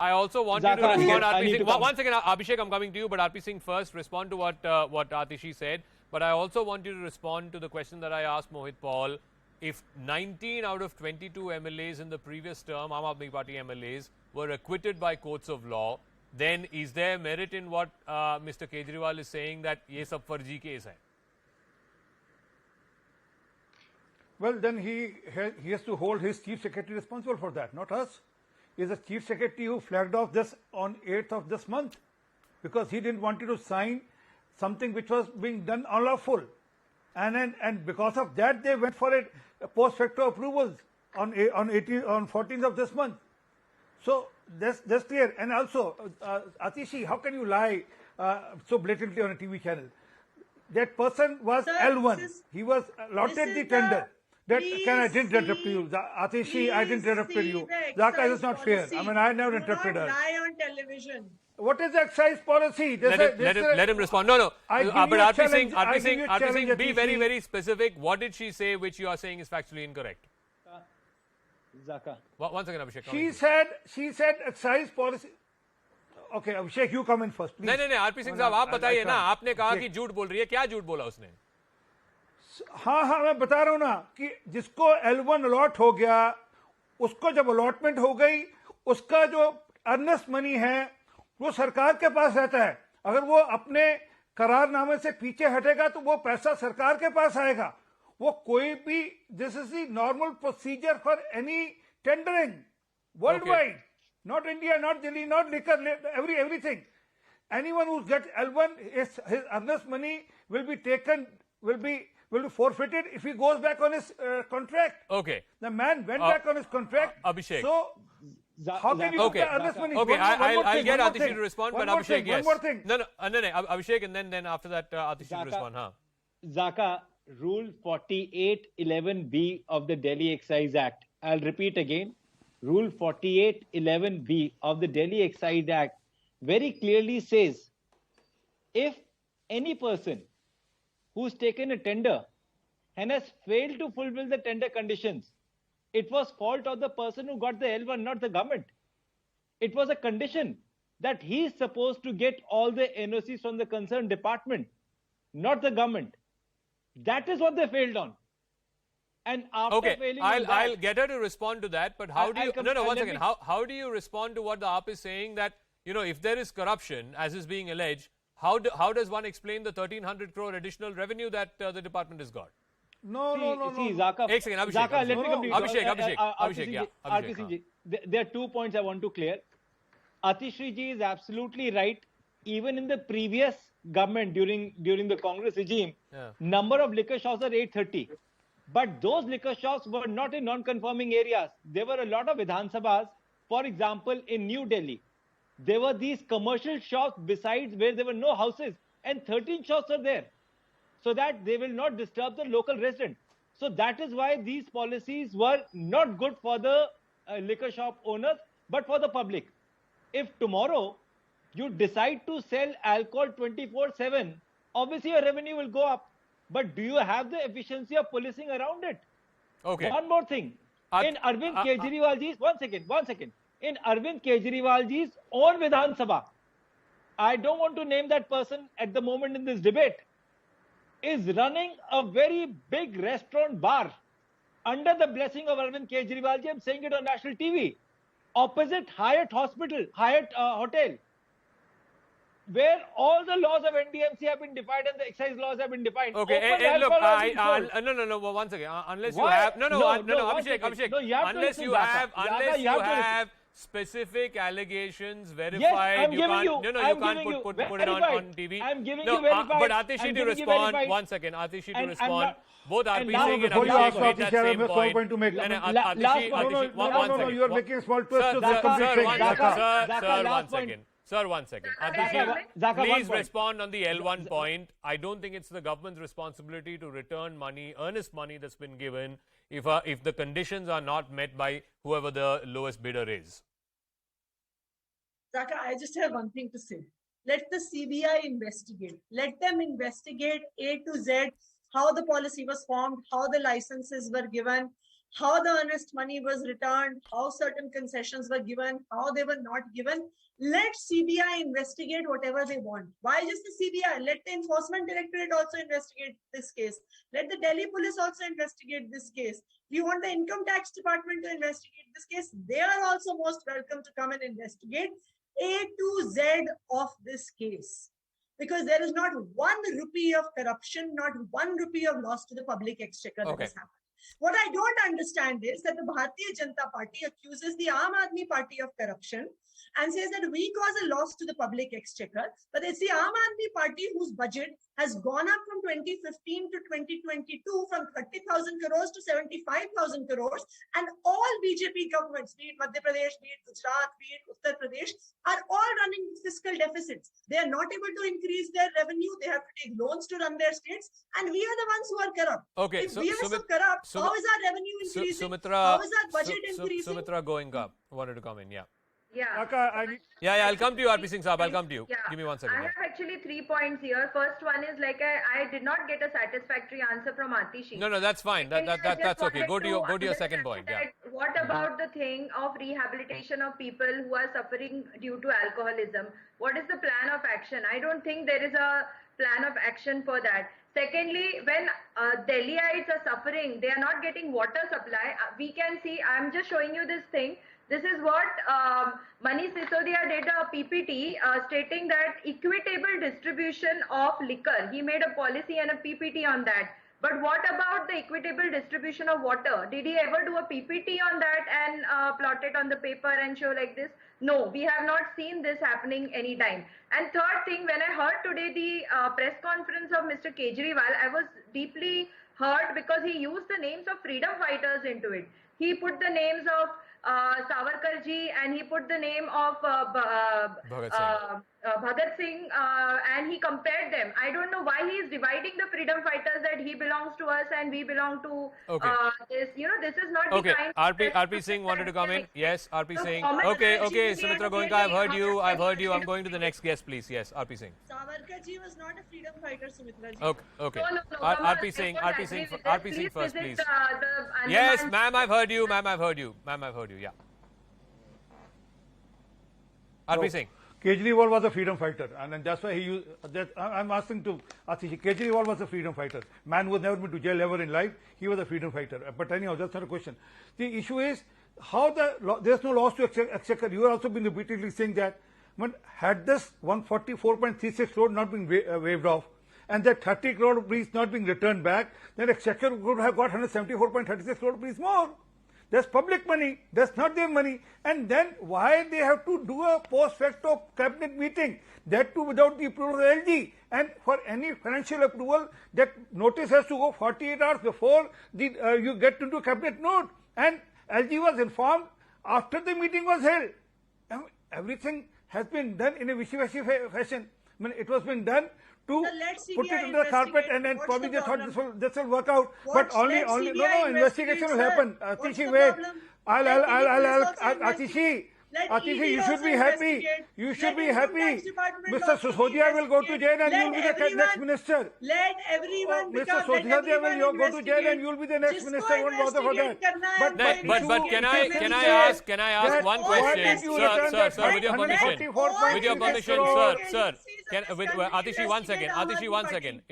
I also want you to Zaka, respond, I RP need Singh. to come. One second, Abhishek, I'm coming to you, but RP Singh first, respond to what Atishi said. But I also want you to respond to the question that I asked Mohit Paul. If 19 out of 22 MLAs in the previous term, Aam Aadmi Party MLAs, were acquitted by courts of law, then is there merit in what Mr. Kejriwal is saying that ye sab farji case hai? Well, then he has to hold his chief secretary responsible for that, not us. Is the chief secretary who flagged off this on 8th of this month because he didn't want to sign something which was being done unlawful, and because of that they went for it post facto approvals on 14th of this month. So that's clear. And also, Atishi, how can you lie so blatantly on a TV channel? That person was L1. He was allotted the tender. I didn't interrupt you. Atishi, I didn't interrupt you. Zaka, is not fair. I mean, I never interrupted her. Lie on television. What is the excise policy? Let him respond. No. I give But you a RP Singh, challenge, be very, Atishi. very specific. What did she say which you are saying is factually incorrect? Zaka. One second, Abhishek. She said excise policy. Okay, Abhishek, you come in first, please. नहीं RP Singh साहब आप बताइए ना, आपने कहा कि झूठ बोल रही है, क्या झूठ बोला उसने? हाँ मैं बता रहा हूँ ना कि जिसको L1 अलॉट हो गया, उसको जब अलॉटमेंट हो गई, उसका जो अर्नेस्ट मनी है वो सरकार के पास रहता है. अगर वो अपने करारनामे से पीछे हटेगा तो वो पैसा सरकार के पास आएगा. वो कोई भी, this is the normal procedure for any tendering world wide, not India, not Delhi, not liquor, everything. Anyone who gets L1, his earnest money will be taken, will be forfeited if he goes back on his contract. Okay. The man went back on his contract. Abhishek. So how can you get earnest money? Okay, I'll get Atishi to respond, but Abhishek, Abhishek, yes. One more thing. No, Abhishek, and then after that, Atishi to respond. Huh? Zaka, Rule 4811B of the Delhi Excise Act. I'll repeat again. Rule 4811B of the Delhi Excise Act very clearly says, if any person who's taken a tender and has failed to fulfill the tender conditions, it was fault of the person who got the L1, not the government. It was a condition that he is supposed to get all the NOCs from the concerned department, not the government. That is what they failed on. And after failing on that, I'll get her to respond to that, but how do you, one second, how do you respond to what the AAP is saying that, if there is corruption, as is being alleged, how does one explain the 1,300 crore additional revenue that the department has got? No. See, Zaka, Ek second, Abhishek. Zaka, let me complete. Abhishek, yeah. RP Singh ji, there are 2 points I want to clear. Atishi ji is absolutely right. Even in the previous government, during the Congress regime, number of liquor shops are 830. But those liquor shops were not in non-conforming areas. There were a lot of Vidhan Sabhas. For example, in New Delhi, there were these commercial shops besides where there were no houses, and 13 shops are there, so that they will not disturb the local resident. So that is why these policies were not good for the liquor shop owners, but for the public. If tomorrow you decide to sell alcohol 24/7, obviously your revenue will go up. But do you have the efficiency of policing around it? Okay. One more thing. In Arvind Kejriwal ji's, one second. In Arvind Kejriwal ji's own Vidhan Sabha, I don't want to name that person at the moment in this debate, is running a very big restaurant bar under the blessing of Arvind Kejriwal ji. I'm saying it on national TV, opposite Hyatt Hotel, where all the laws of NDMC have been defined and the excise laws have been defined. Okay, and look, no, once again, unless you have, Abhishek, unless you have specific allegations verified, you can't put it on TV. I'm giving you verified. But Atishi to respond, one second, Atishi to respond. Both RP Singh and Before you ask Abhishek made that same point. point to make. Atishi, one second. You are making a small twist to Sir, complete thing. Sir, one second. Zaka, Please respond on the L1 point. I don't think it's the government's responsibility to return money, earnest money that's been given if the conditions are not met by whoever the lowest bidder is. Zaka, I just have one thing to say. Let the CBI investigate. Let them investigate A to Z, how the policy was formed, how the licenses were given, how the earnest money was returned, how certain concessions were given, how they were not given. Let CBI investigate whatever they want. Why just the CBI? Let the Enforcement Directorate also investigate this case. Let the Delhi Police also investigate this case. If you want the Income Tax Department to investigate this case, they are also most welcome to come and investigate A to Z of this case. Because there is not 1 rupee of corruption, not 1 rupee of loss to the public exchequer that has happened. What I don't understand is that the Bharatiya Janata Party accuses the Aam Aadmi Party of corruption and says that we cause a loss to the public exchequer. But it's the Aam Aadmi Party whose budget has gone up from 2015 to 2022 from 30,000 crores to 75,000 crores. And all BJP governments, be it Madhya Pradesh, be it Gujarat, be it Uttar Pradesh, are all running fiscal deficits. They are not able to increase their revenue. They have to take loans to run their states. And we are the ones who are corrupt. Okay, if we are so corrupt, how is our revenue increasing? How is our budget increasing? Sumitra Goenka wanted to come in, yeah. Yeah. I'll come to you, RP Singh Saab. I'll come to you. Yeah. Give me 1 second. I have actually 3 points here. First one is like I did not get a satisfactory answer from Atishi. No, that's fine. That's okay. Go to your second point. Yeah. What about the thing of rehabilitation of people who are suffering due to alcoholism? What is the plan of action? I don't think there is a plan of action for that. Secondly, when Delhiites are suffering, they are not getting water supply. We can see, I'm just showing you this thing. This is what Manish Sisodia did a PPT stating that equitable distribution of liquor. He made a policy and a PPT on that. But what about the equitable distribution of water? Did he ever do a PPT on that and plot it on the paper and show like this? No, we have not seen this happening anytime. And third thing, when I heard today the press conference of Mr. Kejriwal, I was deeply hurt because he used the names of freedom fighters into it. He put the names of Savarkar ji and he put the name of Bhagat Singh and he compared them. I don't know why he is dividing the freedom fighters, that he belongs to us and we belong to this. You know, this is not okay. the kind RP Singh wanted to come in. Yes, RP Singh. Okay, Sumitra Goenka, I've heard you. I'm going to the next guest, please. Yes, RP Singh. Savarkar ji was not a freedom fighter, Sumitra ji. Okay. No, RP Singh first, please. Yes, ma'am, I've heard you. Yeah. RP Singh. Kejriwal was a freedom fighter, and that's why he used that. I'm asking to Atishi. Kejriwal was a freedom fighter. Man who has never been to jail ever in life. He was a freedom fighter. But anyhow, that's not a question. The issue is how there's no loss to exchequer. You are also been repeatedly saying that. But had this 144.36 crore not been waived off, and that 30 crore rupees not being returned back, then exchequer would have got 174.36 crore rupees more. That's public money. That's not their money. And then why they have to do a post facto cabinet meeting? That too without the approval of the LG. And for any financial approval, that notice has to go 48 hours before you get into cabinet note. And LG was informed after the meeting was held. Everything has been done in a wishy-washy fashion. I mean, it was been done to put it under the carpet, and then probably they thought this will work out. But only investigation will happen. Atishi, wait. Atishi, you should be happy. You should be happy. Mr. Sisodia will go to jail and you will be the next minister. Let everyone Mr. Sisodia will go to jail and you will be the next minister. Won't bother for that. But can I ask one question, sir, with your permission, sir. Atishi, 1 second.